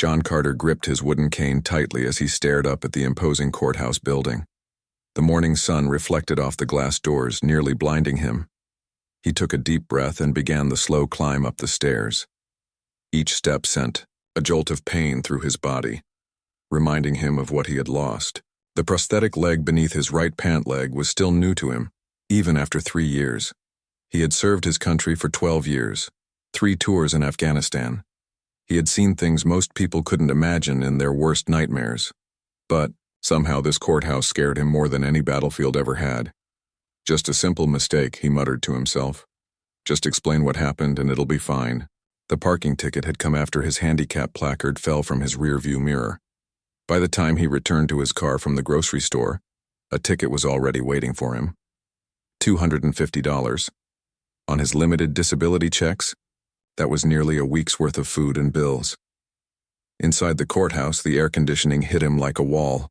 John Carter gripped his wooden cane tightly as he stared up at the imposing courthouse building. The morning sun reflected off the glass doors, nearly blinding him. He took a deep breath and began the slow climb up the stairs. Each step sent a jolt of pain through his body, reminding him of what he had lost. The prosthetic leg beneath his right pant leg was still new to him, even after 3 years. He had served his country for 12 years, 3 tours in Afghanistan. He had seen things most people couldn't imagine in their worst nightmares. But somehow this courthouse scared him more than any battlefield ever had. Just a simple mistake, he muttered to himself. Just explain what happened and it'll be fine. The parking ticket had come after his handicap placard fell from his rearview mirror. By the time he returned to his car from the grocery store, a ticket was already waiting for him. $250. On his limited disability checks, that was nearly a week's worth of food and bills. Inside the courthouse, the air conditioning hit him like a wall.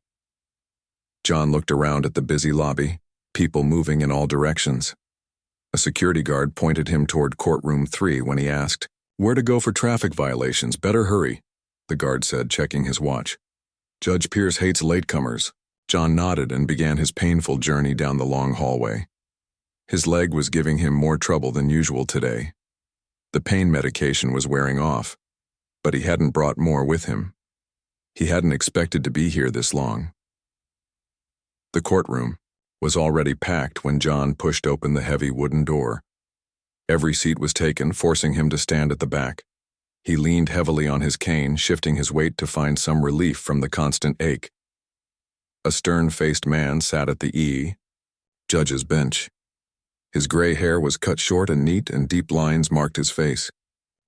John looked around at the busy lobby, people moving in all directions. A security guard pointed him toward courtroom 3 when he asked, "Where to go for traffic violations? Better hurry," the guard said, checking his watch. "Judge Pierce hates latecomers." John nodded and began his painful journey down the long hallway. His leg was giving him more trouble than usual today. The pain medication was wearing off, but he hadn't brought more with him. He hadn't expected to be here this long. The courtroom was already packed when John pushed open the heavy wooden door. Every seat was taken, forcing him to stand at the back. He leaned heavily on his cane, shifting his weight to find some relief from the constant ache. A stern-faced man sat at the judge's bench. His gray hair was cut short and neat, and deep lines marked his face.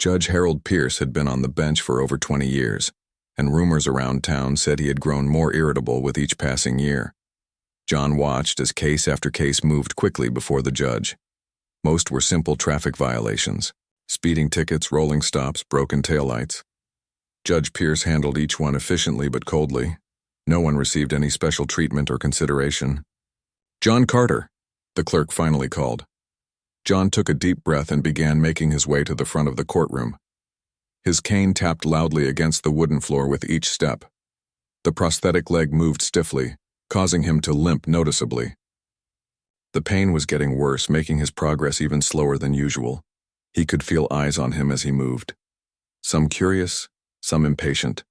Judge Harold Pierce had been on the bench for over 20 years, and rumors around town said he had grown more irritable with each passing year. John watched as case after case moved quickly before the judge. Most were simple traffic violations: speeding tickets, rolling stops, broken taillights. Judge Pierce handled each one efficiently but coldly. No one received any special treatment or consideration. "John Carter," the clerk finally called. John took a deep breath and began making his way to the front of the courtroom. His cane tapped loudly against the wooden floor with each step. The prosthetic leg moved stiffly, causing him to limp noticeably. The pain was getting worse, making his progress even slower than usual. He could feel eyes on him as he moved. Some curious, some impatient.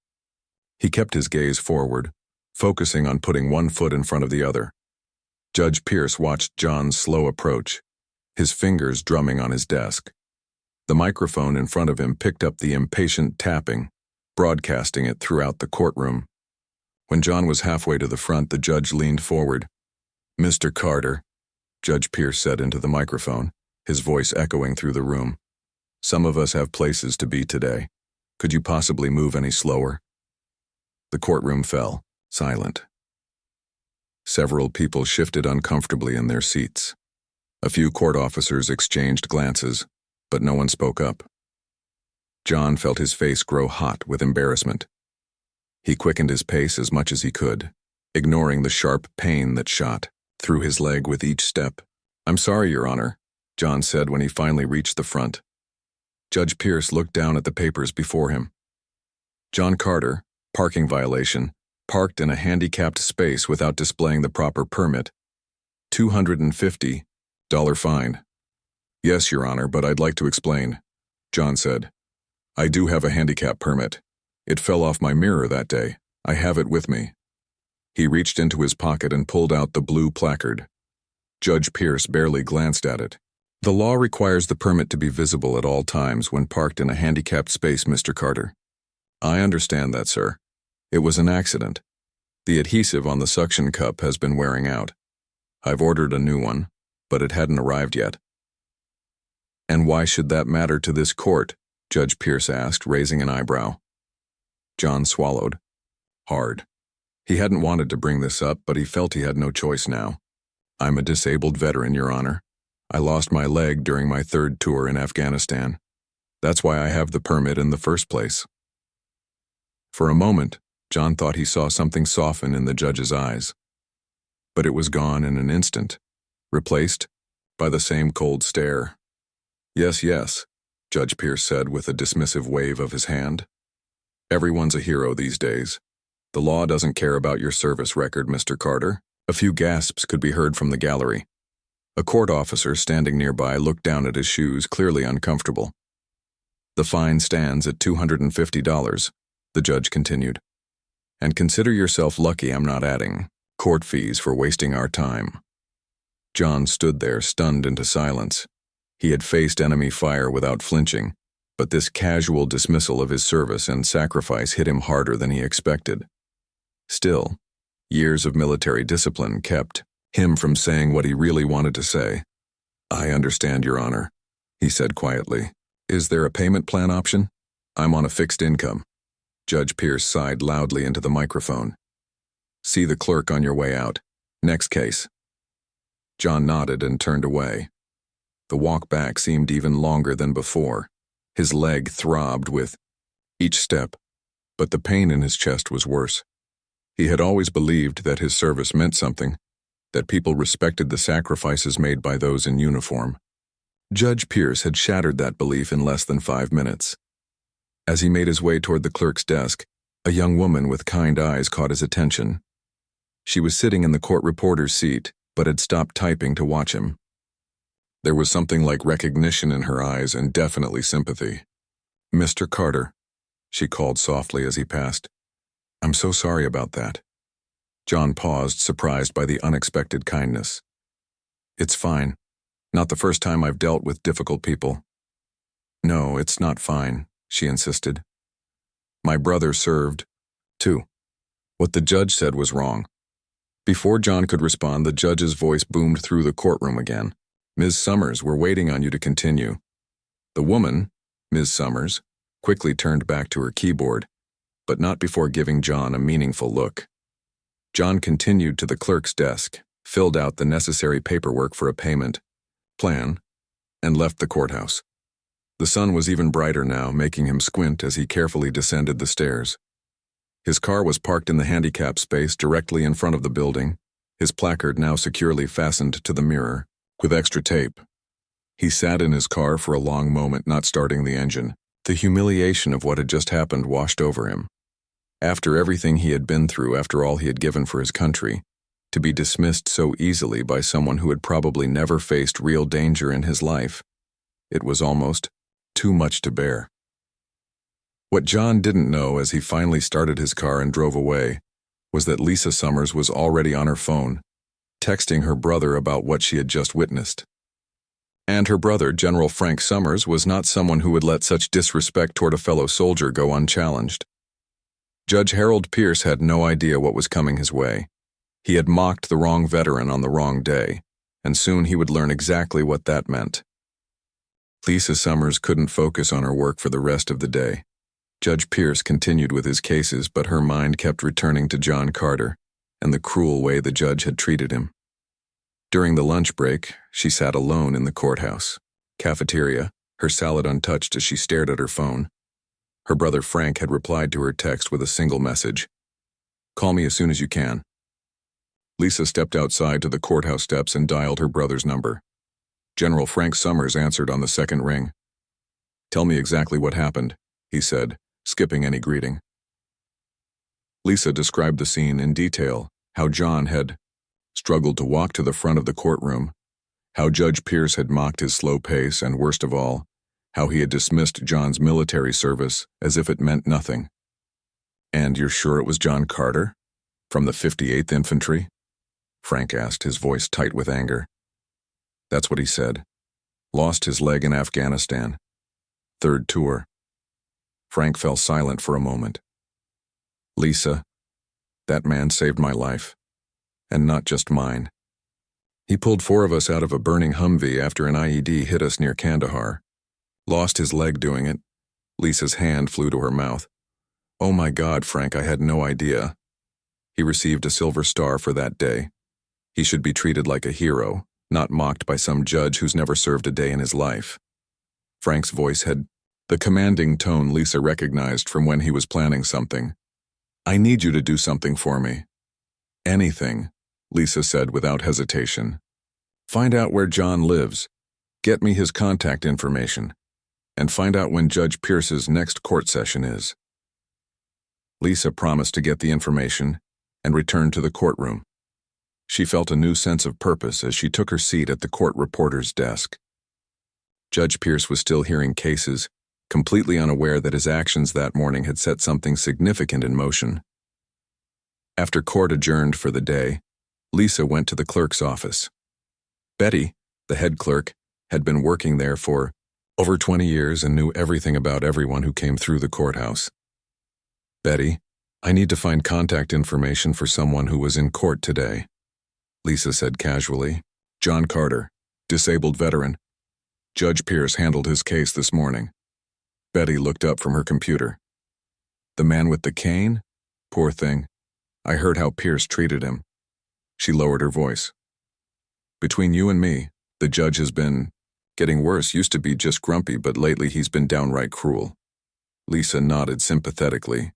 He kept his gaze forward, focusing on putting one foot in front of the other. Judge Pierce watched John's slow approach, his fingers drumming on his desk. The microphone in front of him picked up the impatient tapping, broadcasting it throughout the courtroom. When John was halfway to the front, the judge leaned forward. "Mr. Carter," Judge Pierce said into the microphone, his voice echoing through the room. "Some of us have places to be today. Could you possibly move any slower?" The courtroom fell, silent. Several people shifted uncomfortably in their seats. A few court officers exchanged glances, but no one spoke up. John felt his face grow hot with embarrassment. He quickened his pace as much as he could, ignoring the sharp pain that shot through his leg with each step. "I'm sorry, Your Honor," John said when he finally reached the front. Judge Pierce looked down at the papers before him. John Carter, parking violation, parked in a handicapped space without displaying the proper permit. $250 fine. "Yes, Your Honor, but I'd like to explain," John said. "I do have a handicap permit. It fell off my mirror that day. I have it with me." He reached into his pocket and pulled out the blue placard. Judge Pierce barely glanced at it. "The law requires the permit to be visible at all times when parked in a handicapped space, Mr. Carter." "I understand that, sir. It was an accident. The adhesive on the suction cup has been wearing out. I've ordered a new one, but it hadn't arrived yet." "And why should that matter to this court?" Judge Pierce asked, raising an eyebrow. John swallowed hard. He hadn't wanted to bring this up, but he felt he had no choice now. "I'm a disabled veteran, Your Honor. I lost my leg during my 3rd tour in Afghanistan. That's why I have the permit in the first place." For a moment, John thought he saw something soften in the judge's eyes. But it was gone in an instant, replaced by the same cold stare. "Yes, yes," Judge Pierce said with a dismissive wave of his hand. Everyone's a hero these days. The law doesn't care about your service record, Mr. Carter. A few gasps could be heard from the gallery. A court officer standing nearby looked down at his shoes, clearly uncomfortable. The fine stands at $250, the judge continued. And consider yourself lucky I'm not adding court fees for wasting our time. John stood there, stunned into silence. He had faced enemy fire without flinching, but this casual dismissal of his service and sacrifice hit him harder than he expected. Still, years of military discipline kept him from saying what he really wanted to say. I understand, Your Honor, he said quietly. Is there a payment plan option? I'm on a fixed income. Judge Pierce sighed loudly into the microphone. See the clerk on your way out. Next case. John nodded and turned away. The walk back seemed even longer than before. His leg throbbed with each step, but the pain in his chest was worse. He had always believed that his service meant something, that people respected the sacrifices made by those in uniform. Judge Pierce had shattered that belief in less than 5 minutes. As he made his way toward the clerk's desk, a young woman with kind eyes caught his attention. She was sitting in the court reporter's seat, but had stopped typing to watch him. There was something like recognition in her eyes and definitely sympathy. Mr. Carter, she called softly as he passed. I'm so sorry about that. John paused, surprised by the unexpected kindness. It's fine. Not the first time I've dealt with difficult people. No, it's not fine, she insisted. My brother served, too. What the judge said was wrong. Before John could respond, the judge's voice boomed through the courtroom again. Ms. Summers, we're waiting on you to continue. The woman, Ms. Summers, quickly turned back to her keyboard, but not before giving John a meaningful look. John continued to the clerk's desk, filled out the necessary paperwork for a payment plan, and left the courthouse. The sun was even brighter now, making him squint as he carefully descended the stairs. His car was parked in the handicap space directly in front of the building, his placard now securely fastened to the mirror, with extra tape. He sat in his car for a long moment, not starting the engine. The humiliation of what had just happened washed over him. After everything he had been through, after all he had given for his country, to be dismissed so easily by someone who had probably never faced real danger in his life, it was almost too much to bear. What John didn't know as he finally started his car and drove away was that Lisa Summers was already on her phone, texting her brother about what she had just witnessed. And her brother, General Frank Summers, was not someone who would let such disrespect toward a fellow soldier go unchallenged. Judge Harold Pierce had no idea what was coming his way. He had mocked the wrong veteran on the wrong day, and soon he would learn exactly what that meant. Lisa Summers couldn't focus on her work for the rest of the day. Judge Pierce continued with his cases, but her mind kept returning to John Carter and the cruel way the judge had treated him. During the lunch break, she sat alone in the courthouse cafeteria, her salad untouched as she stared at her phone. Her brother Frank had replied to her text with a single message. Call me as soon as you can. Lisa stepped outside to the courthouse steps and dialed her brother's number. General Frank Summers answered on the second ring. Tell me exactly what happened, he said, skipping any greeting. Lisa described the scene in detail, how John had struggled to walk to the front of the courtroom, how Judge Pierce had mocked his slow pace, and worst of all, how he had dismissed John's military service as if it meant nothing. And you're sure it was John Carter? From the 58th Infantry? Frank asked, his voice tight with anger. That's what he said. Lost his leg in Afghanistan. Third tour. Frank fell silent for a moment. Lisa, that man saved my life. And not just mine. He pulled 4 of us out of a burning Humvee after an IED hit us near Kandahar. Lost his leg doing it. Lisa's hand flew to her mouth. Oh my God, Frank, I had no idea. He received a Silver Star for that day. He should be treated like a hero, not mocked by some judge who's never served a day in his life. Frank's voice had the commanding tone Lisa recognized from when he was planning something. I need you to do something for me. Anything, Lisa said without hesitation. Find out where John lives. Get me his contact information. And find out when Judge Pierce's next court session is. Lisa promised to get the information and returned to the courtroom. She felt a new sense of purpose as she took her seat at the court reporter's desk. Judge Pierce was still hearing cases, completely unaware that his actions that morning had set something significant in motion. After court adjourned for the day, Lisa went to the clerk's office. Betty, the head clerk, had been working there for over 20 years and knew everything about everyone who came through the courthouse. "Betty, I need to find contact information for someone who was in court today," Lisa said casually. "John Carter, disabled veteran. Judge Pierce handled his case this morning." Betty looked up from her computer. "The man with the cane? Poor thing. I heard how Pierce treated him." She lowered her voice. "Between you and me, the judge has been getting worse. Used to be just grumpy, but lately he's been downright cruel." Lisa nodded sympathetically.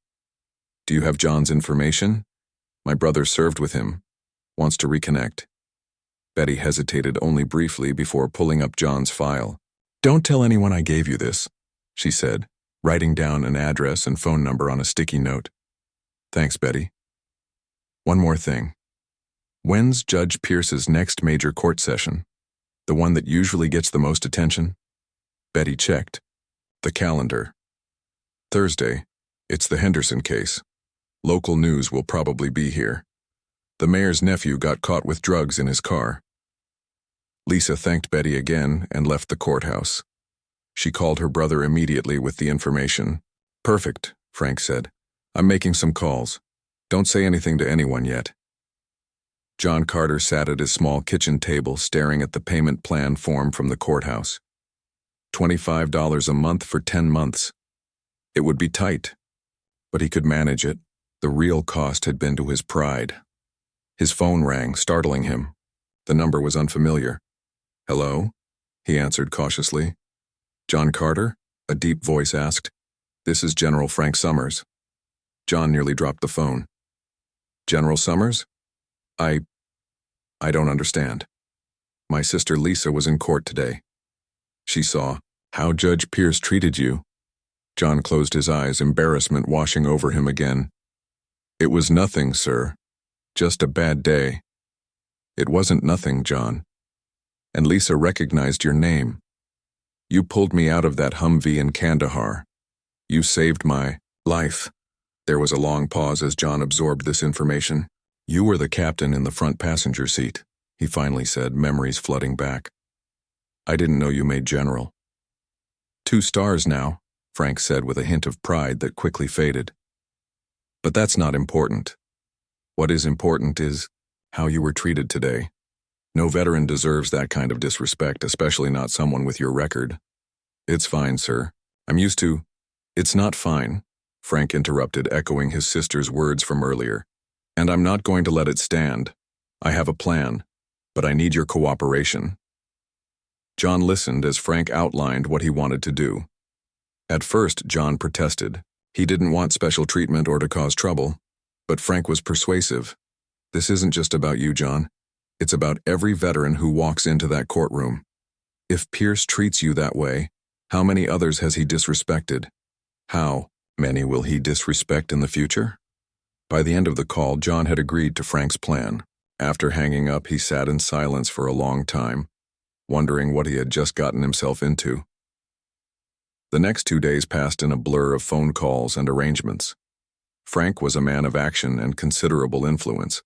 "Do you have John's information? My brother served with him. Wants to reconnect." Betty hesitated only briefly before pulling up John's file. "Don't tell anyone I gave you this," she said, writing down an address and phone number on a sticky note. "Thanks, Betty. One more thing. When's Judge Pierce's next major court session? The one that usually gets the most attention?" Betty checked the calendar. "Thursday. It's the Henderson case. Local news will probably be here. The mayor's nephew got caught with drugs in his car." Lisa thanked Betty again and left the courthouse. She called her brother immediately with the information. "Perfect," Frank said. "I'm making some calls. Don't say anything to anyone yet." John Carter sat at his small kitchen table staring at the payment plan form from the courthouse. $25 a month for 10 months. It would be tight, but he could manage it. The real cost had been to his pride. His phone rang, startling him. The number was unfamiliar. "Hello?" he answered cautiously. "John Carter?" a deep voice asked. "This is General Frank Summers." John nearly dropped the phone. "General Summers? I don't understand. My sister Lisa was in court today. She saw how Judge Pierce treated you." John closed his eyes, embarrassment washing over him again. "It was nothing, sir. Just a bad day." "It wasn't nothing, John. And Lisa recognized your name. You pulled me out of that Humvee in Kandahar. You saved my life." There was a long pause as John absorbed this information. "You were the captain in the front passenger seat," he finally said, memories flooding back. "I didn't know you made general." "2 stars now," Frank said with a hint of pride that quickly faded. "But that's not important. What is important is how you were treated today. No veteran deserves that kind of disrespect, especially not someone with your record." "It's fine, sir. I'm used to—" "It's not fine," Frank interrupted, echoing his sister's words from earlier. "And I'm not going to let it stand. I have a plan, but I need your cooperation." John listened as Frank outlined what he wanted to do. At first, John protested. He didn't want special treatment or to cause trouble. But Frank was persuasive. "This isn't just about you, John. It's about every veteran who walks into that courtroom. If Pierce treats you that way, how many others has he disrespected? How many will he disrespect in the future?" By the end of the call, John had agreed to Frank's plan. After hanging up, he sat in silence for a long time, wondering what he had just gotten himself into. The next 2 days passed in a blur of phone calls and arrangements. Frank was a man of action and considerable influence.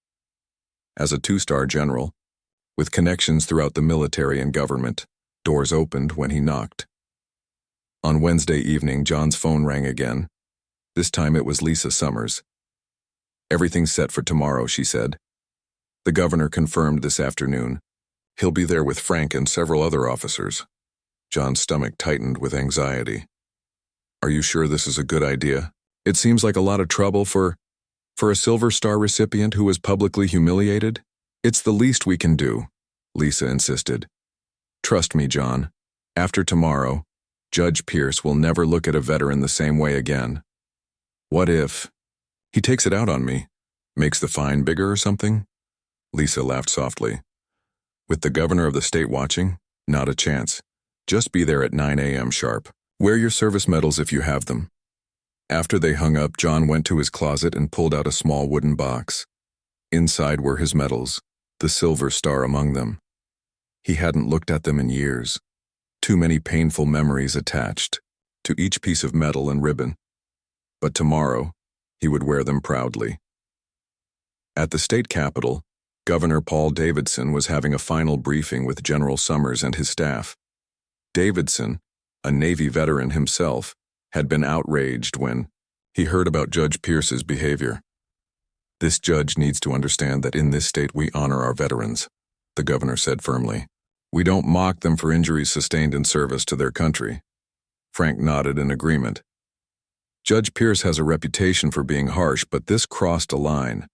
As a 2-star general, with connections throughout the military and government, doors opened when he knocked. On Wednesday evening, John's phone rang again. This time it was Lisa Summers. "Everything's set for tomorrow," she said. "The governor confirmed this afternoon. He'll be there with Frank and several other officers." John's stomach tightened with anxiety. "Are you sure this is a good idea? It seems like a lot of trouble for a Silver Star recipient who was publicly humiliated." "It's the least we can do," Lisa insisted. "Trust me, John. After tomorrow, Judge Pierce will never look at a veteran the same way again. What if he takes it out on me? Makes the fine bigger or something?" Lisa laughed softly. "With the governor of the state watching? Not a chance. Just be there at 9 a.m. sharp. Wear your service medals if you have them." After they hung up, John went to his closet and pulled out a small wooden box. Inside were his medals, the silver star among them. He hadn't looked at them in years. Too many painful memories attached to each piece of metal and ribbon. But tomorrow, he would wear them proudly. At the state capitol, Governor Paul Davidson was having a final briefing with General Summers and his staff. Davidson, a Navy veteran himself, had been outraged when he heard about Judge Pierce's behavior. "This judge needs to understand that in this state we honor our veterans," the governor said firmly. "We don't mock them for injuries sustained in service to their country." Frank nodded in agreement. "Judge Pierce has a reputation for being harsh, but this crossed a line.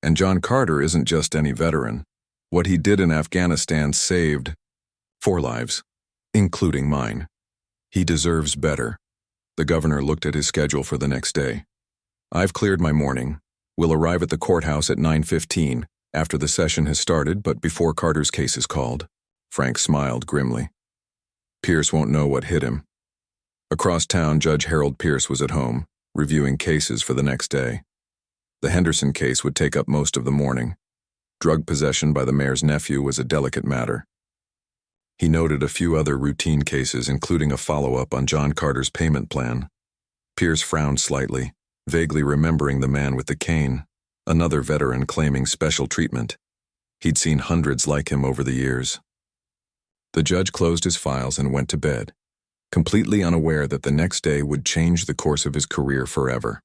And John Carter isn't just any veteran. What he did in Afghanistan saved 4 lives, including mine. He deserves better." The governor looked at his schedule for the next day. "I've cleared my morning. We'll arrive at the courthouse at 9:15, after the session has started but before Carter's case is called." Frank smiled grimly. Pierce won't know what hit him. Across town, Judge Harold Pierce was at home, reviewing cases for the next day. The Henderson case would take up most of the morning. Drug possession by the mayor's nephew was a delicate matter. He noted a few other routine cases, including a follow-up on John Carter's payment plan. Pierce frowned slightly, vaguely remembering the man with the cane, another veteran claiming special treatment. He'd seen hundreds like him over the years. The judge closed his files and went to bed, completely unaware that the next day would change the course of his career forever.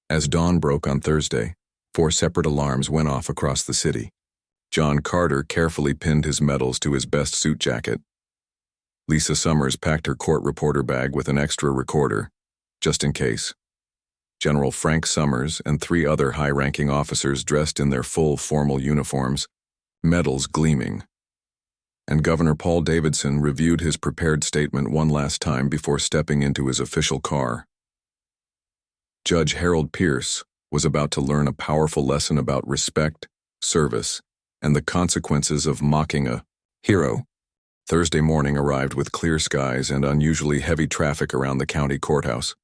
As dawn broke on Thursday, 4 separate alarms went off across the city. John Carter carefully pinned his medals to his best suit jacket. Lisa Summers packed her court reporter bag with an extra recorder, just in case. General Frank Summers and 3 other high-ranking officers dressed in their full formal uniforms, medals gleaming. And Governor Paul Davidson reviewed his prepared statement one last time before stepping into his official car. Judge Harold Pierce was about to learn a powerful lesson about respect, service, and the consequences of mocking a hero. Thursday morning arrived with clear skies and unusually heavy traffic around the county courthouse.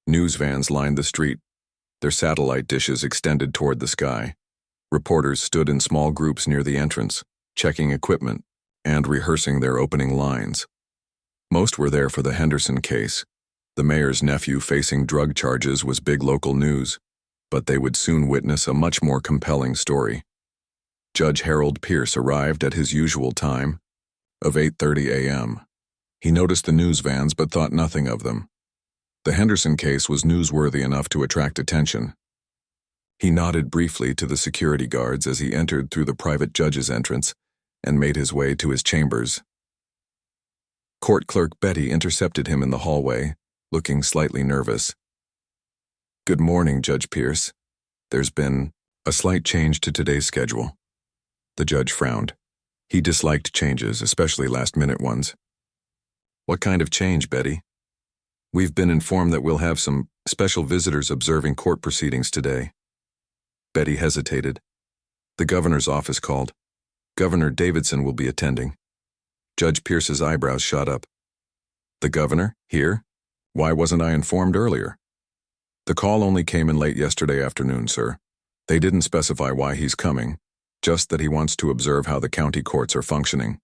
News vans lined the street, their satellite dishes extended toward the sky. Reporters stood in small groups near the entrance, checking equipment and rehearsing their opening lines. Most were there for the Henderson case. The mayor's nephew facing drug charges was big local news, but they would soon witness a much more compelling story. Judge Harold Pierce arrived at his usual time of 8:30 a.m. He noticed the news vans but thought nothing of them. The Henderson case was newsworthy enough to attract attention. He nodded briefly to the security guards as he entered through the private judge's entrance and made his way to his chambers. Court Clerk Betty intercepted him in the hallway, looking slightly nervous. "Good morning, Judge Pierce. There's been a slight change to today's schedule." The judge frowned. He disliked changes, especially last-minute ones. "What kind of change, Betty?" "We've been informed that we'll have some special visitors observing court proceedings today." Betty hesitated. "The governor's office called. Governor Davidson will be attending." Judge Pierce's eyebrows shot up. "The governor? Here? Why wasn't I informed earlier?" "The call only came in late yesterday afternoon, sir. They didn't specify why he's coming, just that he wants to observe how the county courts are functioning."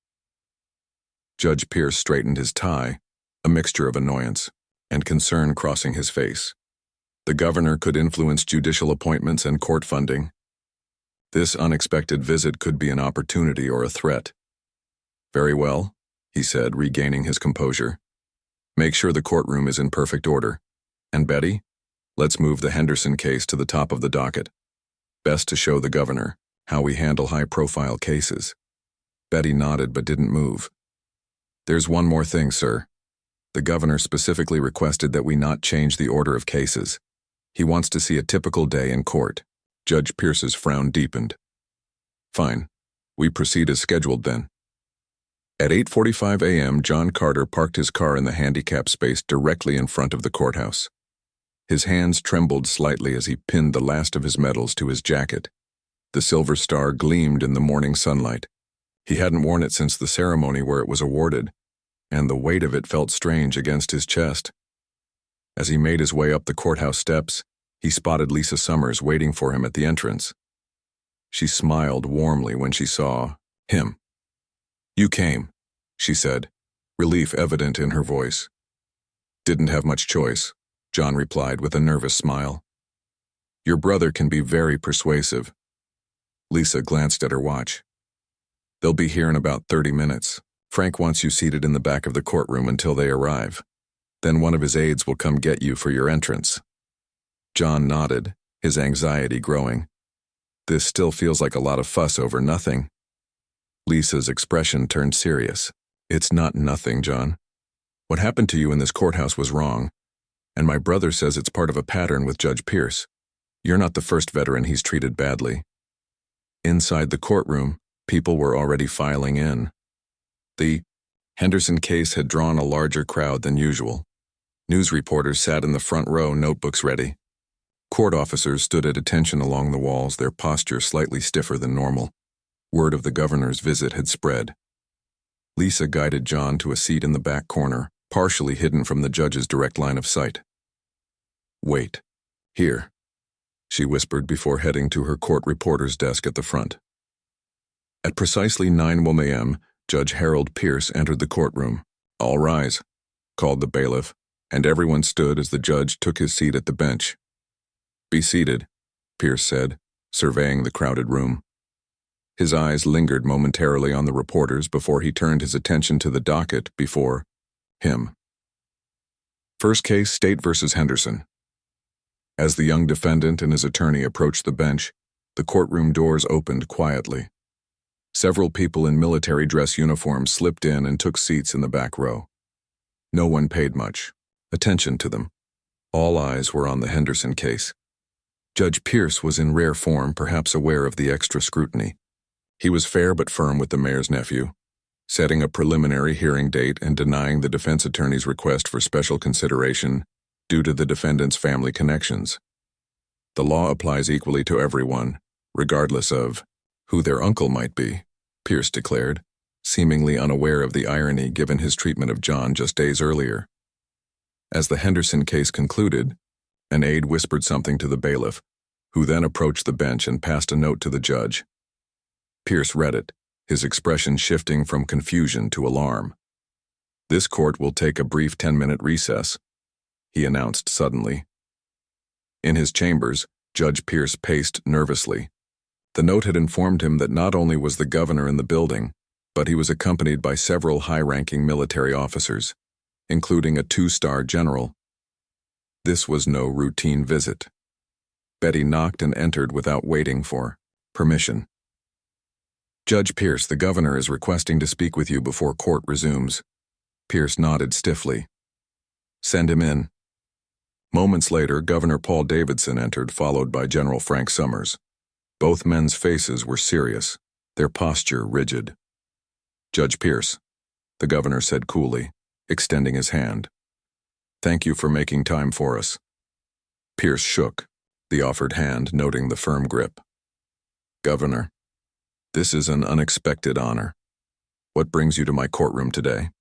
Judge Pierce straightened his tie, a mixture of annoyance and concern crossing his face. The governor could influence judicial appointments and court funding. This unexpected visit could be an opportunity or a threat. "Very well," he said, regaining his composure. "Make sure the courtroom is in perfect order. And Betty, let's move the Henderson case to the top of the docket. Best to show the governor how we handle high-profile cases." Betty nodded but didn't move. "There's one more thing, sir. The governor specifically requested that we not change the order of cases. He wants to see a typical day in court." Judge Pierce's frown deepened. "Fine. We proceed as scheduled then." At 8:45 a.m., John Carter parked his car in the handicap space directly in front of the courthouse. His hands trembled slightly as he pinned the last of his medals to his jacket. The silver star gleamed in the morning sunlight. He hadn't worn it since the ceremony where it was awarded, and the weight of it felt strange against his chest. As he made his way up the courthouse steps, he spotted Lisa Summers waiting for him at the entrance. She smiled warmly when she saw him. "You came," she said, relief evident in her voice. "Didn't have much choice," John replied with a nervous smile. "Your brother can be very persuasive." Lisa glanced at her watch. "They'll be here in about 30 minutes. Frank wants you seated in the back of the courtroom until they arrive. Then one of his aides will come get you for your entrance." John nodded, his anxiety growing. This still feels like a lot of fuss over nothing. Lisa's expression turned serious. "It's not nothing, John. What happened to you in this courthouse was wrong, and my brother says it's part of a pattern with Judge Pierce. You're not the first veteran he's treated badly." Inside the courtroom, people were already filing in. The Henderson case had drawn a larger crowd than usual. News reporters sat in the front row, notebooks ready. Court officers stood at attention along the walls, their posture slightly stiffer than normal. Word of the governor's visit had spread. Lisa guided John to a seat in the back corner, partially hidden from the judge's direct line of sight. "Wait. Here," she whispered before heading to her court reporter's desk at the front. At precisely 9 a.m., Judge Harold Pierce entered the courtroom. "All rise," called the bailiff, and everyone stood as the judge took his seat at the bench. "Be seated," Pierce said, surveying the crowded room. His eyes lingered momentarily on the reporters before he turned his attention to the docket before him. First case, State versus Henderson. As the young defendant and his attorney approached the bench, the courtroom doors opened quietly. Several people in military dress uniforms slipped in and took seats in the back row. No one paid much attention to them. All eyes were on the Henderson case. Judge Pierce was in rare form, perhaps aware of the extra scrutiny. He was fair but firm with the mayor's nephew, setting a preliminary hearing date and denying the defense attorney's request for special consideration due to the defendant's family connections. The law applies equally to everyone, regardless of who their uncle might be, Pierce declared, seemingly unaware of the irony given his treatment of John just days earlier. As the Henderson case concluded, an aide whispered something to the bailiff, who then approached the bench and passed a note to the judge. Pierce read it, his expression shifting from confusion to alarm. "This court will take a brief 10-minute recess," he announced suddenly. In his chambers, Judge Pierce paced nervously. The note had informed him that not only was the governor in the building, but he was accompanied by several high-ranking military officers, including a 2-star general. This was no routine visit. Betty knocked and entered without waiting for permission. "Judge Pierce, the governor is requesting to speak with you before court resumes." Pierce nodded stiffly. "Send him in." Moments later, Governor Paul Davidson entered, followed by General Frank Summers. Both men's faces were serious, their posture rigid. "Judge Pierce," the governor said coolly, extending his hand. "Thank you for making time for us." Pierce shook, the offered hand noting the firm grip. "Governor, this is an unexpected honor. What brings you to my courtroom today?"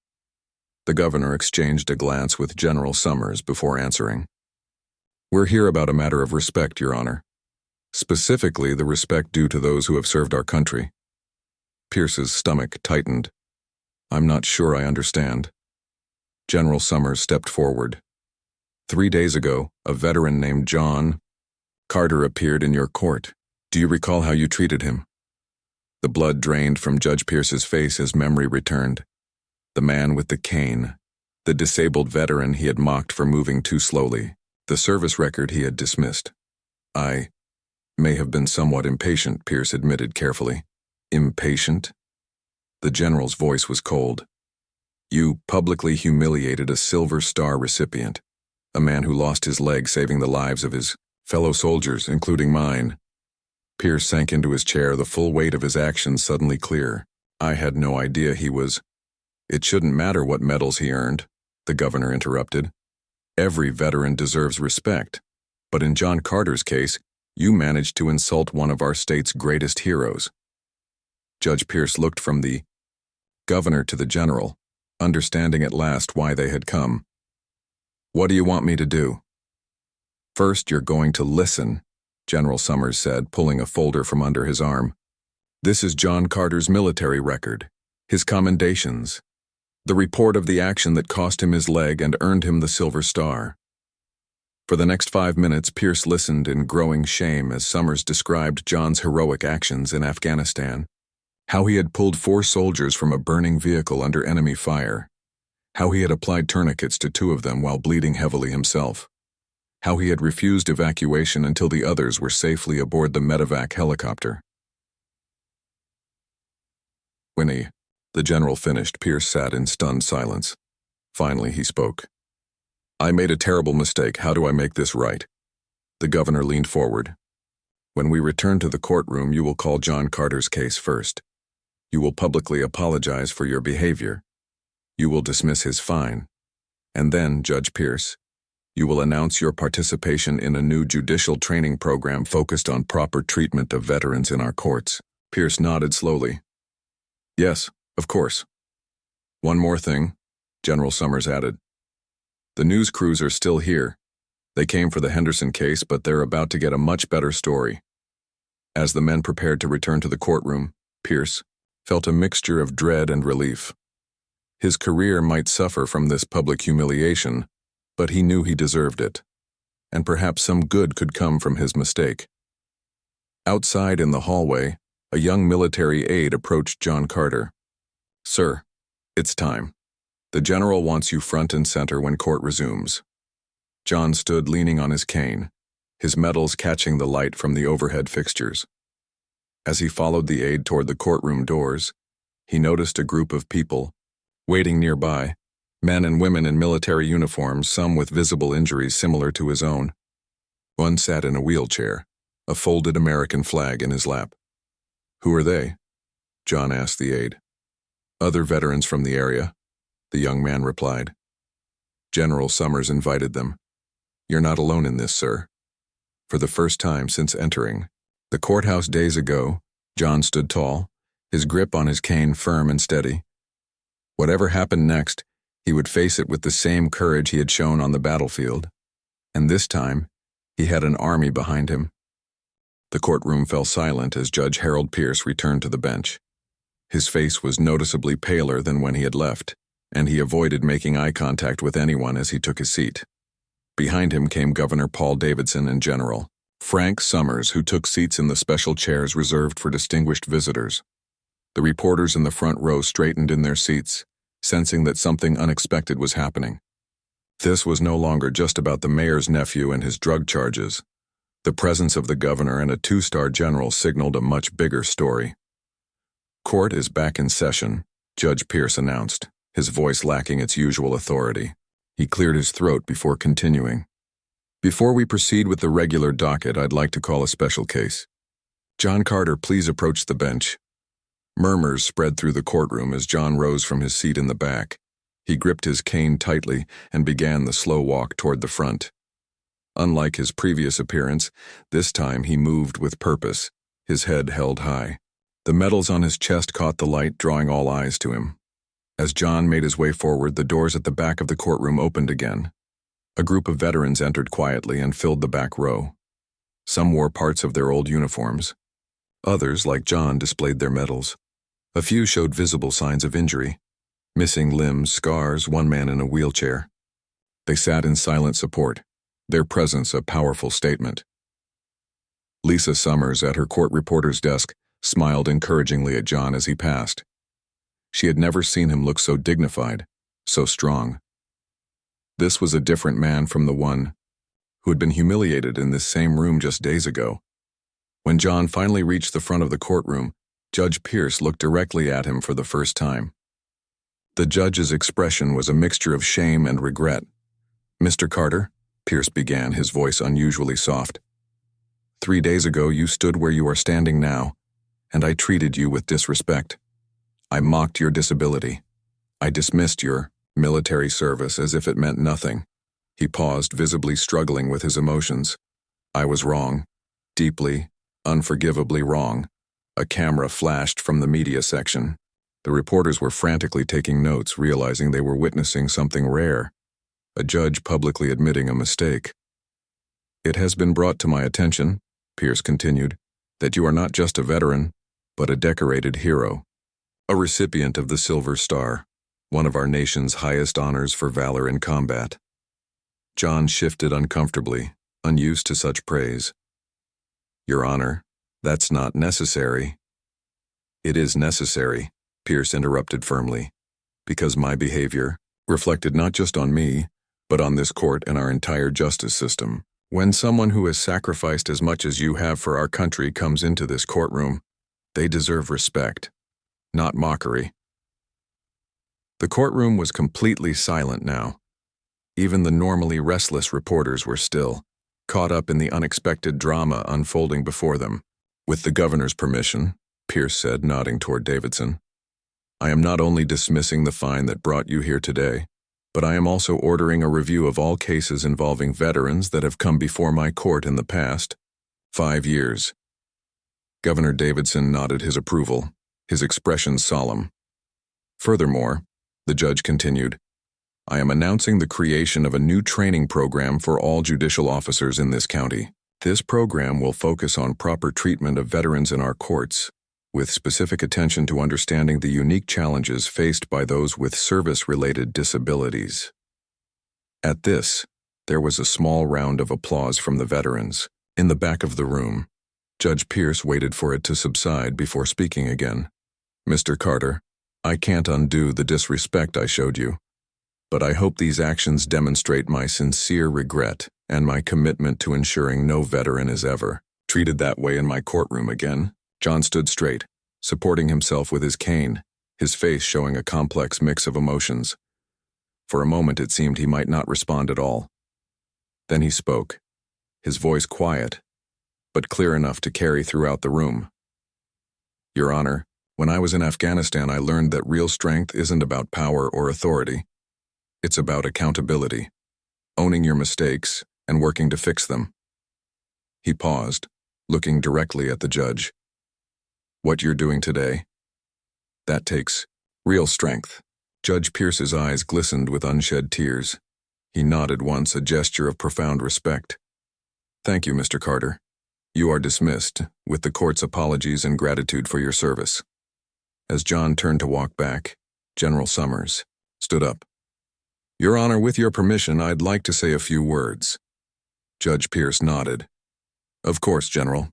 The governor exchanged a glance with General Summers before answering. "We're here about a matter of respect, Your Honor. Specifically, the respect due to those who have served our country." Pierce's stomach tightened. "I'm not sure I understand." General Summers stepped forward. 3 days ago, a veteran named John Carter appeared in your court. Do you recall how you treated him?" The blood drained from Judge Pierce's face as memory returned. The man with the cane, the disabled veteran he had mocked for moving too slowly, the service record he had dismissed. "I may have been somewhat impatient," Pierce admitted carefully. "Impatient?" The general's voice was cold. "You publicly humiliated a Silver Star recipient, a man who lost his leg saving the lives of his fellow soldiers, including mine." Pierce sank into his chair, the full weight of his actions suddenly clear. "I had no idea he was—" "It shouldn't matter what medals he earned," the governor interrupted. "Every veteran deserves respect. But in John Carter's case, you managed to insult one of our state's greatest heroes." Judge Pierce looked from the governor to the general, understanding at last why they had come. What do you want me to do? First, you're going to listen, General Summers said, pulling a folder from under his arm. This is John Carter's military record, his commendations, the report of the action that cost him his leg and earned him the Silver Star. For the next 5 minutes, Pierce listened in growing shame as Summers described John's heroic actions in Afghanistan, how he had pulled 4 soldiers from a burning vehicle under enemy fire, how he had applied tourniquets to 2 of them while bleeding heavily himself, how he had refused evacuation until the others were safely aboard the medevac helicopter. Winnie, the general finished. Pierce sat in stunned silence. Finally, he spoke. I made a terrible mistake. How do I make this right? The governor leaned forward. When we return to the courtroom, you will call John Carter's case first. You will publicly apologize for your behavior. You will dismiss his fine. And then, Judge Pierce, you will announce your participation in a new judicial training program focused on proper treatment of veterans in our courts. Pierce nodded slowly. Yes, of course. One more thing, General Summers added. The news crews are still here. They came for the Henderson case, but they're about to get a much better story. As the men prepared to return to the courtroom, Pierce felt a mixture of dread and relief. His career might suffer from this public humiliation, but he knew he deserved it, and perhaps some good could come from his mistake. Outside in the hallway, a young military aide approached John Carter. Sir, it's time. The general wants you front and center when court resumes. John stood leaning on his cane, his medals catching the light from the overhead fixtures. As he followed the aide toward the courtroom doors, he noticed a group of people waiting nearby, men and women in military uniforms, some with visible injuries similar to his own. One sat in a wheelchair, a folded American flag in his lap. Who are they? John asked the aide. Other veterans from the area, the young man replied. General Summers invited them. You're not alone in this, sir. For the first time since entering the courthouse days ago, John stood tall, his grip on his cane firm and steady. Whatever happened next, he would face it with the same courage he had shown on the battlefield. And this time, he had an army behind him. The courtroom fell silent as Judge Harold Pierce returned to the bench. His face was noticeably paler than when he had left, and he avoided making eye contact with anyone as he took his seat. Behind him came Governor Paul Davidson and General Frank Summers, who took seats in the special chairs reserved for distinguished visitors. The reporters in the front row straightened in their seats, sensing that something unexpected was happening. This was no longer just about the mayor's nephew and his drug charges. The presence of the governor and a 2-star general signaled a much bigger story. Court is back in session, Judge Pierce announced, his voice lacking its usual authority. He cleared his throat before continuing. Before we proceed with the regular docket, I'd like to call a special case. John Carter, please approach the bench. Murmurs spread through the courtroom as John rose from his seat in the back. He gripped his cane tightly and began the slow walk toward the front. Unlike his previous appearance, this time he moved with purpose, his head held high. The medals on his chest caught the light, drawing all eyes to him. As John made his way forward, the doors at the back of the courtroom opened again. A group of veterans entered quietly and filled the back row. Some wore parts of their old uniforms. Others, like John, displayed their medals. A few showed visible signs of injury. Missing limbs, scars, one man in a wheelchair. They sat in silent support, their presence a powerful statement. Lisa Summers, at her court reporter's desk, smiled encouragingly at John as he passed. She had never seen him look so dignified, so strong. This was a different man from the one who had been humiliated in this same room just days ago. When John finally reached the front of the courtroom, Judge Pierce looked directly at him for the first time. The judge's expression was a mixture of shame and regret. Mr. Carter, Pierce began, his voice unusually soft. 3 days ago you stood where you are standing now, and I treated you with disrespect. I mocked your disability. I dismissed your military service as if it meant nothing. He paused, visibly struggling with his emotions. I was wrong. Deeply, unforgivably wrong. A camera flashed from the media section. The reporters were frantically taking notes, realizing they were witnessing something rare. a judge publicly admitting a mistake. "It has been brought to my attention," Pierce continued, "that you are not just a veteran, but a decorated hero, a recipient of the Silver Star, one of our nation's highest honors for valor in combat." John shifted uncomfortably, unused to such praise. "Your Honor, that's not necessary." "It is necessary," Pierce interrupted firmly, "because my behavior reflected not just on me, but on this court and our entire justice system. When someone who has sacrificed as much as you have for our country comes into this courtroom, they deserve respect, not mockery." The courtroom was completely silent now. Even the normally restless reporters were still, caught up in the unexpected drama unfolding before them. "With the governor's permission," Pierce said, nodding toward Davidson, "I am not only dismissing the fine that brought you here today, but I am also ordering a review of all cases involving veterans that have come before my court in the past 5 years. Governor Davidson nodded his approval, his expression solemn. "Furthermore," the judge continued, "I am announcing the creation of a new training program for all judicial officers in this county. This program will focus on proper treatment of veterans in our courts, with specific attention to understanding the unique challenges faced by those with service-related disabilities." At this, there was a small round of applause from the veterans. In the back of the room, Judge Pierce waited for it to subside before speaking again. "Mr. Carter, I can't undo the disrespect I showed you, but I hope these actions demonstrate my sincere regret and my commitment to ensuring no veteran is ever treated that way in my courtroom again." John stood straight, supporting himself with his cane, his face showing a complex mix of emotions. For a moment it seemed he might not respond at all. Then he spoke, his voice quiet, but clear enough to carry throughout the room. "Your Honor, when I was in Afghanistan, I learned that real strength isn't about power or authority. It's about accountability, owning your mistakes, and working to fix them." He paused, looking directly at the judge. "What you're doing today, that takes real strength." Judge Pierce's eyes glistened with unshed tears. He nodded once, a gesture of profound respect. "Thank you, Mr. Carter. You are dismissed, with the court's apologies and gratitude for your service." As John turned to walk back, General Summers stood up. "Your Honor, with your permission, I'd like to say a few words." Judge Pierce nodded. "Of course, General."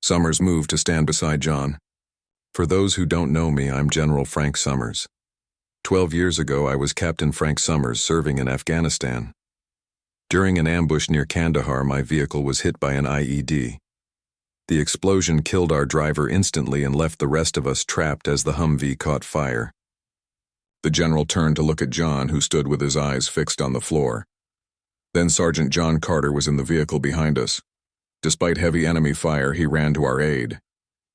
Summers moved to stand beside John. "For those who don't know me, I'm General Frank Summers. 12 years ago, I was Captain Frank Summers serving in Afghanistan. During an ambush near Kandahar, my vehicle was hit by an IED. The explosion killed our driver instantly and left the rest of us trapped as the Humvee caught fire." The general turned to look at John, who stood with his eyes fixed on the floor. "Then Sergeant John Carter was in the vehicle behind us. Despite heavy enemy fire, he ran to our aid.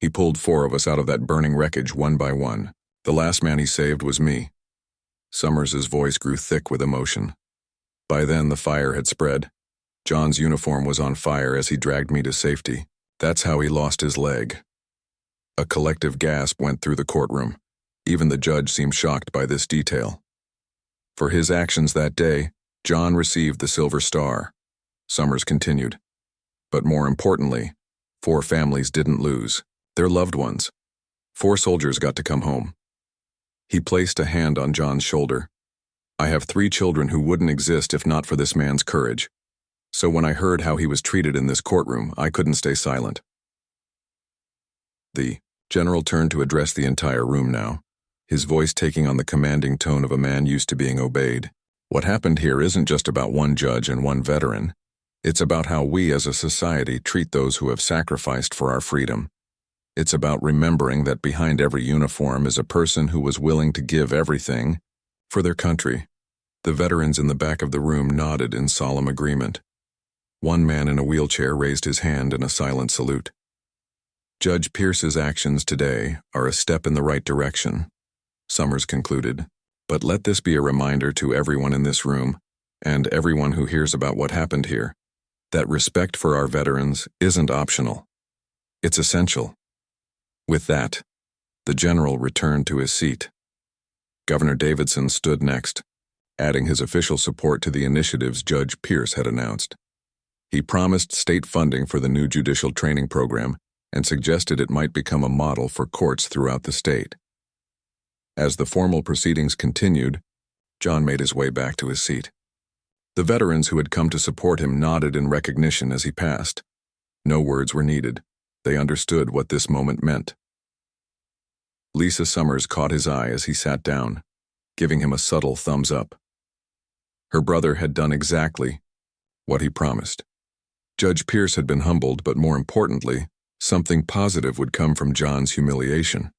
He pulled 4 of us out of that burning wreckage one by one. The last man he saved was me." Summers's voice grew thick with emotion. "By then, the fire had spread. John's uniform was on fire as he dragged me to safety. That's how he lost his leg." A collective gasp went through the courtroom. Even the judge seemed shocked by this detail. "For his actions that day, John received the Silver Star," Summers continued. "But more importantly, 4 families didn't lose their loved ones. 4 soldiers got to come home." He placed a hand on John's shoulder. "I have 3 children who wouldn't exist if not for this man's courage. So when I heard how he was treated in this courtroom, I couldn't stay silent." The general turned to address the entire room now, his voice taking on the commanding tone of a man used to being obeyed. "What happened here isn't just about one judge and one veteran. It's about how we as a society treat those who have sacrificed for our freedom. It's about remembering that behind every uniform is a person who was willing to give everything for their country." The veterans in the back of the room nodded in solemn agreement. One man in a wheelchair raised his hand in a silent salute. "Judge Pierce's actions today are a step in the right direction," Summers concluded, "but let this be a reminder to everyone in this room, and everyone who hears about what happened here, that respect for our veterans isn't optional. It's essential." With that, the general returned to his seat. Governor Davidson stood next, adding his official support to the initiatives Judge Pierce had announced. He promised state funding for the new judicial training program and suggested it might become a model for courts throughout the state. As the formal proceedings continued, John made his way back to his seat. The veterans who had come to support him nodded in recognition as he passed. No words were needed. They understood what this moment meant. Lisa Summers caught his eye as he sat down, giving him a subtle thumbs up. Her brother had done exactly what he promised. Judge Pierce had been humbled, but more importantly, something positive would come from John's humiliation.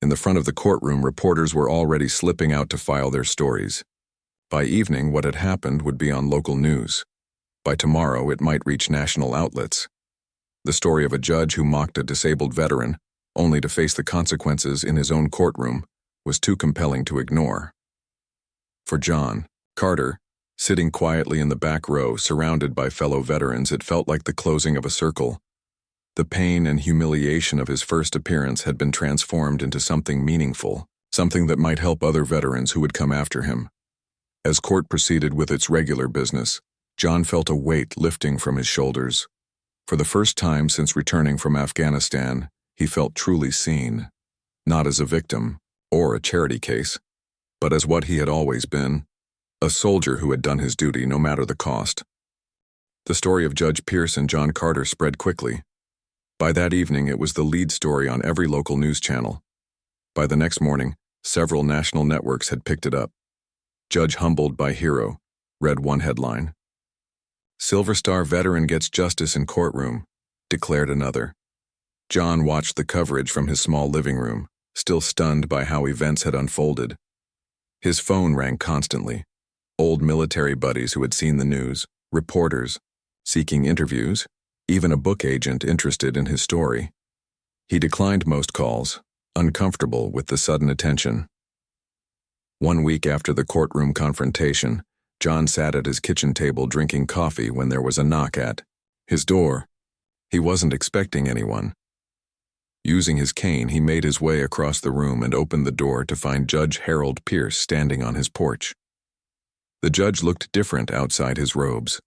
In the front of the courtroom, reporters were already slipping out to file their stories. By evening, what had happened would be on local news. By tomorrow, it might reach national outlets. The story of a judge who mocked a disabled veteran, only to face the consequences in his own courtroom, was too compelling to ignore. For John Carter, sitting quietly in the back row, surrounded by fellow veterans, it felt like the closing of a circle. The pain and humiliation of his first appearance had been transformed into something meaningful, something that might help other veterans who would come after him. As court proceeded with its regular business, John felt a weight lifting from his shoulders. For the first time since returning from Afghanistan, he felt truly seen, not as a victim or a charity case, but as what he had always been, a soldier who had done his duty no matter the cost. The story of Judge Pierce and John Carter spread quickly. By that evening, it was the lead story on every local news channel. By the next morning, several national networks had picked it up. Judge Humbled by Hero read one headline. Silver Star veteran gets justice in courtroom, declared another. John watched the coverage from his small living room, still stunned by how events had unfolded. His phone rang constantly. Old military buddies who had seen the news, reporters, seeking interviews, even a book agent interested in his story. He declined most calls, uncomfortable with the sudden attention. 1 week after the courtroom confrontation, John sat at his kitchen table drinking coffee when there was a knock at his door. He wasn't expecting anyone. Using his cane, he made his way across the room and opened the door to find Judge Harold Pierce standing on his porch. The judge looked different outside his robes,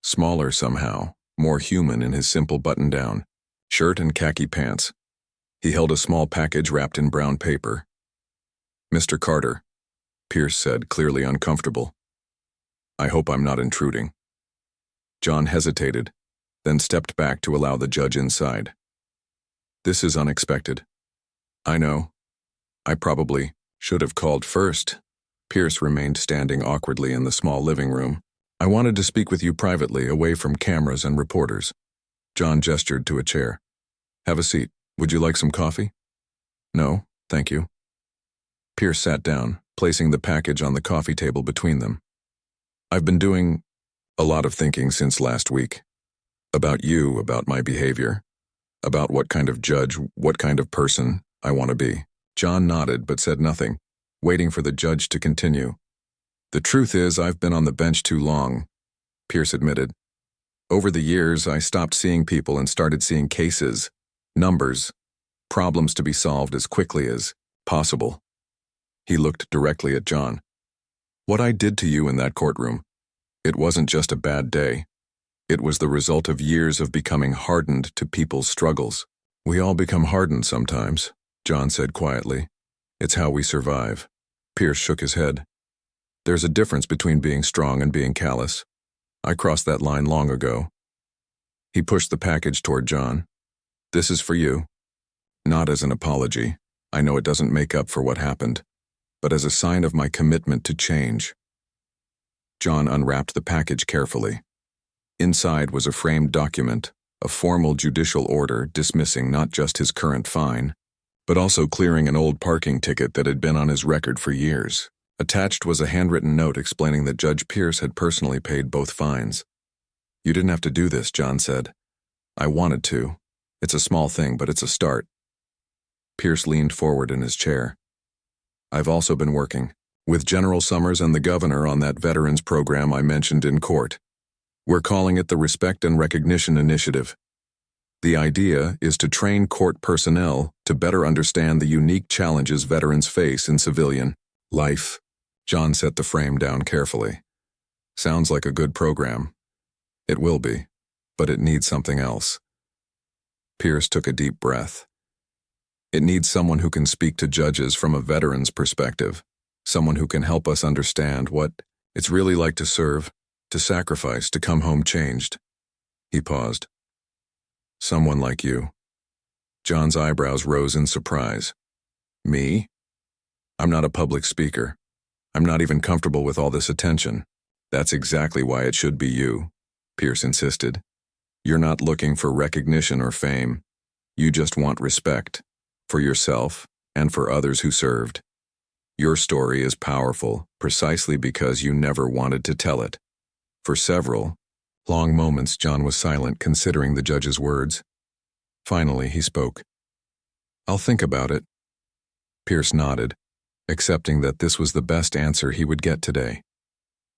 smaller somehow, more human in his simple button-down shirt and khaki pants. He held a small package wrapped in brown paper. Mr. Carter, Pierce said, clearly uncomfortable. I hope I'm not intruding. John hesitated, then stepped back to allow the judge inside. This is unexpected. I know. I probably should have called first. Pierce remained standing awkwardly in the small living room. I wanted to speak with you privately, away from cameras and reporters. John gestured to a chair. Have a seat. Would you like some coffee? No, thank you. Pierce sat down, placing the package on the coffee table between them. I've been doing a lot of thinking since last week. About you, about my behavior, about what kind of judge, what kind of person I want to be. John nodded but said nothing, waiting for the judge to continue. The truth is, I've been on the bench too long, Pierce admitted. Over the years, I stopped seeing people and started seeing cases, numbers, problems to be solved as quickly as possible. He looked directly at John. What I did to you in that courtroom, it wasn't just a bad day. It was the result of years of becoming hardened to people's struggles. We all become hardened sometimes, John said quietly. It's how we survive. Pierce shook his head. There's a difference between being strong and being callous. I crossed that line long ago. He pushed the package toward John. This is for you. Not as an apology. I know it doesn't make up for what happened, but as a sign of my commitment to change. John unwrapped the package carefully. Inside was a framed document, a formal judicial order dismissing not just his current fine, but also clearing an old parking ticket that had been on his record for years. Attached was a handwritten note explaining that Judge Pierce had personally paid both fines. You didn't have to do this, John said. I wanted to. It's a small thing, but it's a start. Pierce leaned forward in his chair. I've also been working with General Summers and the governor on that veterans program I mentioned in court. We're calling it the Respect and Recognition Initiative. The idea is to train court personnel to better understand the unique challenges veterans face in civilian life. John set the frame down carefully. Sounds like a good program. It will be, but it needs something else. Pierce took a deep breath. It needs someone who can speak to judges from a veteran's perspective, someone who can help us understand what it's really like to serve, to sacrifice, to come home changed. He paused. Someone like you. John's eyebrows rose in surprise. Me? I'm not a public speaker. I'm not even comfortable with all this attention. That's exactly why it should be you, Pierce insisted. You're not looking for recognition or fame. You just want respect, for yourself and for others who served. Your story is powerful precisely because you never wanted to tell it. For several long moments, John was silent, considering the judge's words. Finally, he spoke. I'll think about it. Pierce nodded, accepting that this was the best answer he would get today.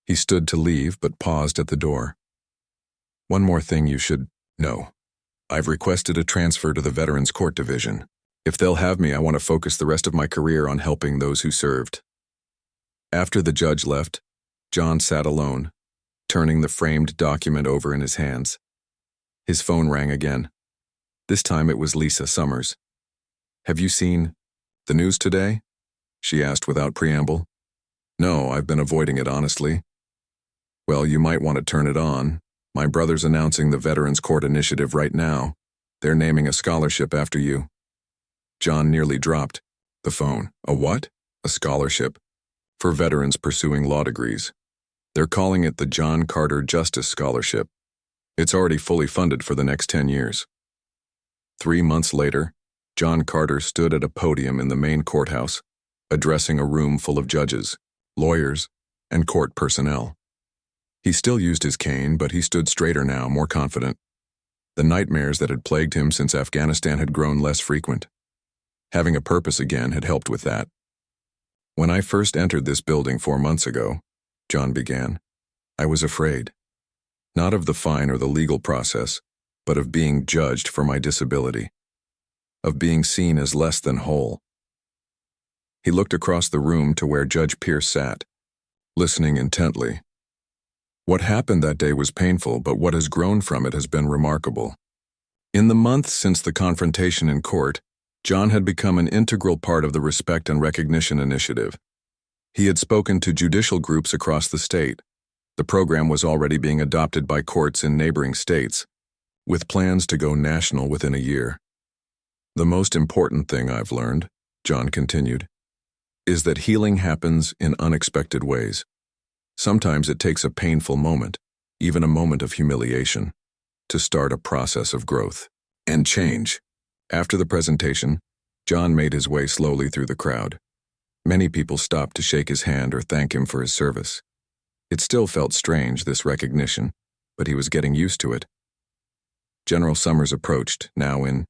He stood to leave, but paused at the door. One more thing you should know. I've requested a transfer to the Veterans Court Division. If they'll have me, I want to focus the rest of my career on helping those who served. After the judge left, John sat alone, turning the framed document over in his hands. His phone rang again. This time it was Lisa Summers. Have you seen the news today? She asked without preamble. No, I've been avoiding it, honestly. Well, you might want to turn it on. My brother's announcing the Veterans Court Initiative right now. They're naming a scholarship after you. John nearly dropped the phone. A what? A scholarship. For veterans pursuing law degrees. They're calling it the John Carter Justice Scholarship. It's already fully funded for the next 10 years. 3 months later, John Carter stood at a podium in the main courthouse, addressing a room full of judges, lawyers, and court personnel. He still used his cane, but he stood straighter now, more confident. The nightmares that had plagued him since Afghanistan had grown less frequent. Having a purpose again had helped with that. When I first entered this building 4 months ago, John began, I was afraid. Not of the fine or the legal process, but of being judged for my disability. Of being seen as less than whole. He looked across the room to where Judge Pierce sat, listening intently. What happened that day was painful, but what has grown from it has been remarkable. In the months since the confrontation in court, John had become an integral part of the Respect and Recognition Initiative. He had spoken to judicial groups across the state. The program was already being adopted by courts in neighboring states, with plans to go national within a year. The most important thing I've learned, John continued, is that healing happens in unexpected ways. Sometimes it takes a painful moment, even a moment of humiliation, to start a process of growth and change. After the presentation, John made his way slowly through the crowd. Many people stopped to shake his hand or thank him for his service. It still felt strange, this recognition, but he was getting used to it. General Summers approached, now in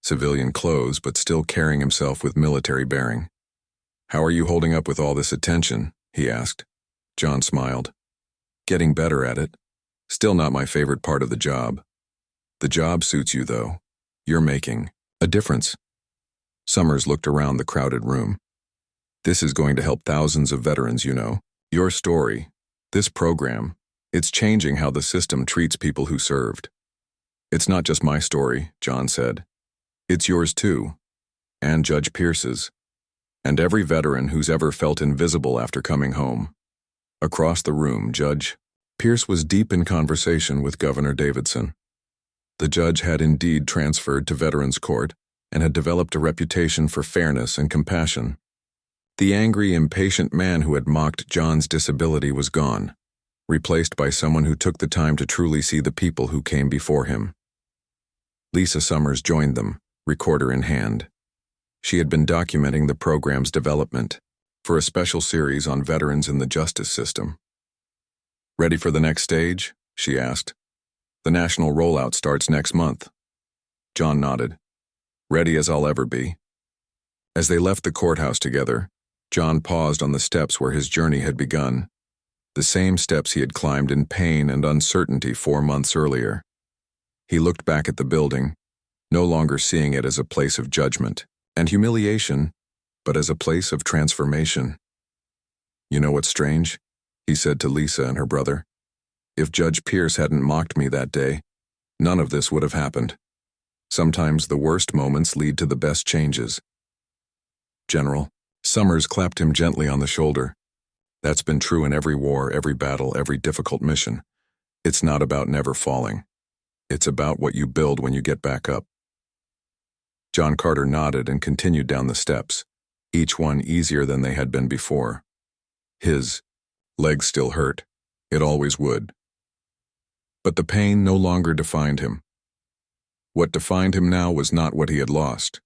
civilian clothes, but still carrying himself with military bearing. How are you holding up with all this attention? He asked. John smiled. Getting better at it. Still not my favorite part of the job. The job suits you, though. You're making a difference. Summers looked around the crowded room. This is going to help thousands of veterans, you know. Your story, this program, it's changing how the system treats people who served. It's not just my story, John said. It's yours too, and Judge Pierce's, and every veteran who's ever felt invisible after coming home. Across the room, Judge Pierce was deep in conversation with Governor Davidson. The judge had indeed transferred to Veterans Court and had developed a reputation for fairness and compassion. The angry, impatient man who had mocked John's disability was gone, replaced by someone who took the time to truly see the people who came before him. Lisa Summers joined them, recorder in hand. She had been documenting the program's development for a special series on veterans in the justice system. Ready for the next stage? She asked. The national rollout starts next month. John nodded. Ready as I'll ever be. As they left the courthouse together, John paused on the steps where his journey had begun, the same steps he had climbed in pain and uncertainty 4 months earlier. He looked back at the building, no longer seeing it as a place of judgment and humiliation, but as a place of transformation. "You know what's strange?" he said to Lisa and her brother. "If Judge Pierce hadn't mocked me that day, none of this would have happened. Sometimes the worst moments lead to the best changes." "General," Summers clapped him gently on the shoulder. "That's been true in every war, every battle, every difficult mission. It's not about never falling. It's about what you build when you get back up." John Carter nodded and continued down the steps, each one easier than they had been before. His legs still hurt. It always would. But the pain no longer defined him. What defined him now was not what he had lost,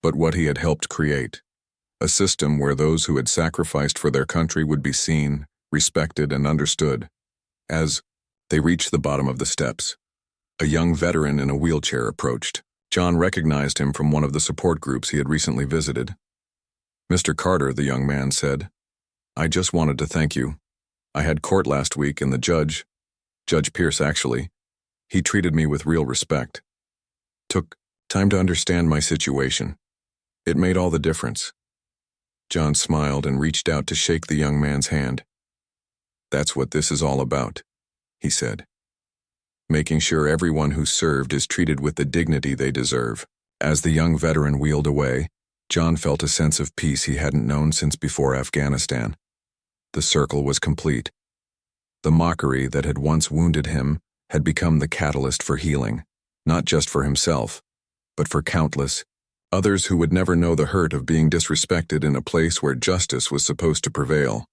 but what he had helped create. A system where those who had sacrificed for their country would be seen, respected, and understood. As they reached the bottom of the steps, a young veteran in a wheelchair approached. John recognized him from one of the support groups he had recently visited. "Mr. Carter," the young man said, "I just wanted to thank you. I had court last week and the Judge Pierce actually, he treated me with real respect. Took time to understand my situation. It made all the difference." John smiled and reached out to shake the young man's hand. "That's what this is all about," he said. "Making sure everyone who served is treated with the dignity they deserve." As the young veteran wheeled away, John felt a sense of peace he hadn't known since before Afghanistan. The circle was complete. The mockery that had once wounded him had become the catalyst for healing, not just for himself, but for countless others who would never know the hurt of being disrespected in a place where justice was supposed to prevail.